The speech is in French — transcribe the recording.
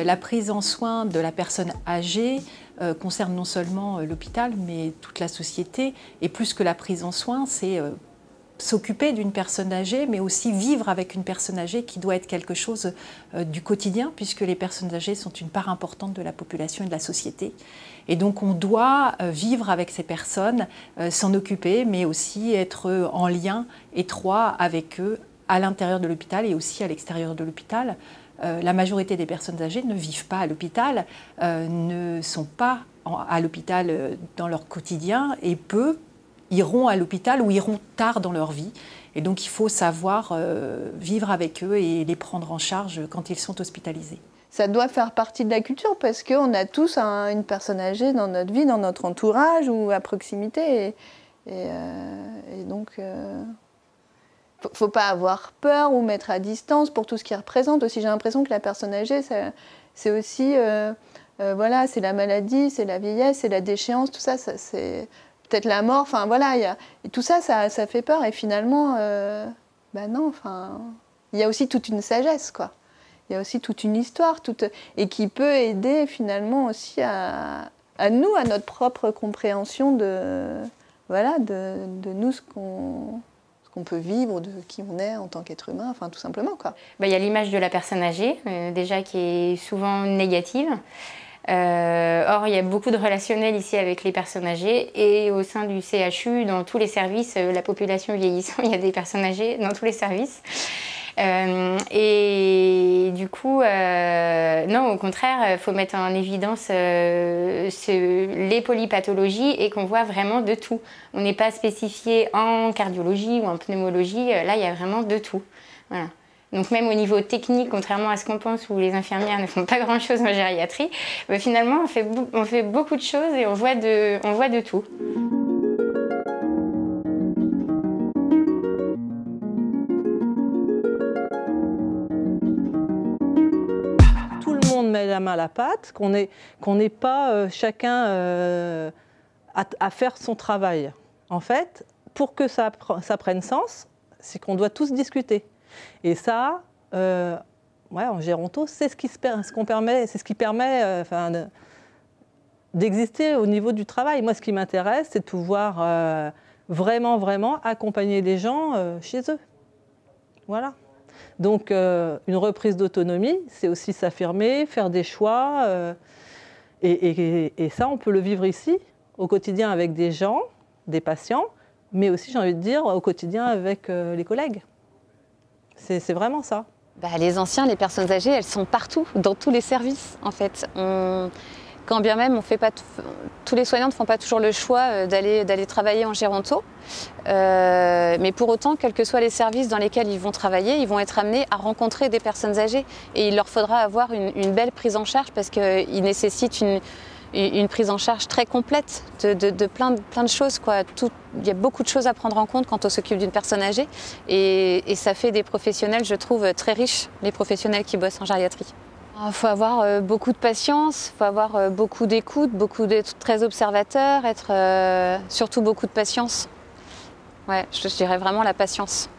La prise en soin de la personne âgée concerne non seulement l'hôpital, mais toute la société. Et plus que la prise en soin, c'est s'occuper d'une personne âgée, mais aussi vivre avec une personne âgée qui doit être quelque chose du quotidien, puisque les personnes âgées sont une part importante de la population et de la société. Et donc on doit vivre avec ces personnes, s'en occuper, mais aussi être en lien étroit avec eux à l'intérieur de l'hôpital et aussi à l'extérieur de l'hôpital. La majorité des personnes âgées ne vivent pas à l'hôpital, ne sont pas à l'hôpital dans leur quotidien et peu iront à l'hôpital ou iront tard dans leur vie. Et donc il faut savoir vivre avec eux et les prendre en charge quand ils sont hospitalisés. Ça doit faire partie de la culture parce qu'on a tous une personne âgée dans notre vie, dans notre entourage ou à proximité. Et donc, faut pas avoir peur ou mettre à distance pour tout ce qu'il représente. Aussi, j'ai l'impression que la personne âgée, c'est aussi, voilà, c'est la maladie, c'est la vieillesse, c'est la déchéance, tout ça, c'est peut-être la mort. Enfin voilà, et tout ça, ça fait peur. Et finalement, non. Enfin, il y a aussi toute une sagesse, quoi. Il y a aussi toute une histoire, et qui peut aider finalement aussi à nous, à notre propre compréhension de nous, ce qu'on peut vivre, de qui on est en tant qu'être humain, enfin tout simplement, quoi. Il y a l'image de la personne âgée, déjà qui est souvent négative. Or, il y a beaucoup de relationnel ici avec les personnes âgées et au sein du CHU, dans tous les services, la population vieillissant, il y a des personnes âgées dans tous les services. Et du coup, non, au contraire, il faut mettre en évidence les polypathologies et qu'on voit vraiment de tout. On n'est pas spécifié en cardiologie ou en pneumologie, là il y a vraiment de tout. Voilà. Donc même au niveau technique, contrairement à ce qu'on pense où les infirmières ne font pas grand-chose en gériatrie, finalement on fait beaucoup de choses et on voit de tout. Met la main à la pâte, qu'on n'ait pas chacun à faire son travail. En fait, pour que ça prenne sens, c'est qu'on doit tous discuter. Et ça, en géronto, c'est ce qui permet d'exister au niveau du travail. Moi, ce qui m'intéresse, c'est de pouvoir vraiment accompagner les gens chez eux. Voilà. Donc, une reprise d'autonomie, c'est aussi s'affirmer, faire des choix. Et ça, on peut le vivre ici, au quotidien avec des gens, des patients, mais aussi, j'ai envie de dire, au quotidien avec les collègues. C'est vraiment ça. Les anciens, les personnes âgées, elles sont partout, dans tous les services, en fait. Quand bien même, tous les soignants ne font pas toujours le choix d'aller travailler en géronto. Mais pour autant, quels que soient les services dans lesquels ils vont travailler, ils vont être amenés à rencontrer des personnes âgées. Et il leur faudra avoir une belle prise en charge parce qu'ils nécessitent une prise en charge très complète de plein de choses, quoi. Il y a beaucoup de choses à prendre en compte quand on s'occupe d'une personne âgée. Et ça fait des professionnels, je trouve, très riches, les professionnels qui bossent en gériatrie. Il faut avoir beaucoup de patience, il faut avoir beaucoup d'écoute, d'être très observateur, surtout beaucoup de patience. Ouais, je dirais vraiment la patience.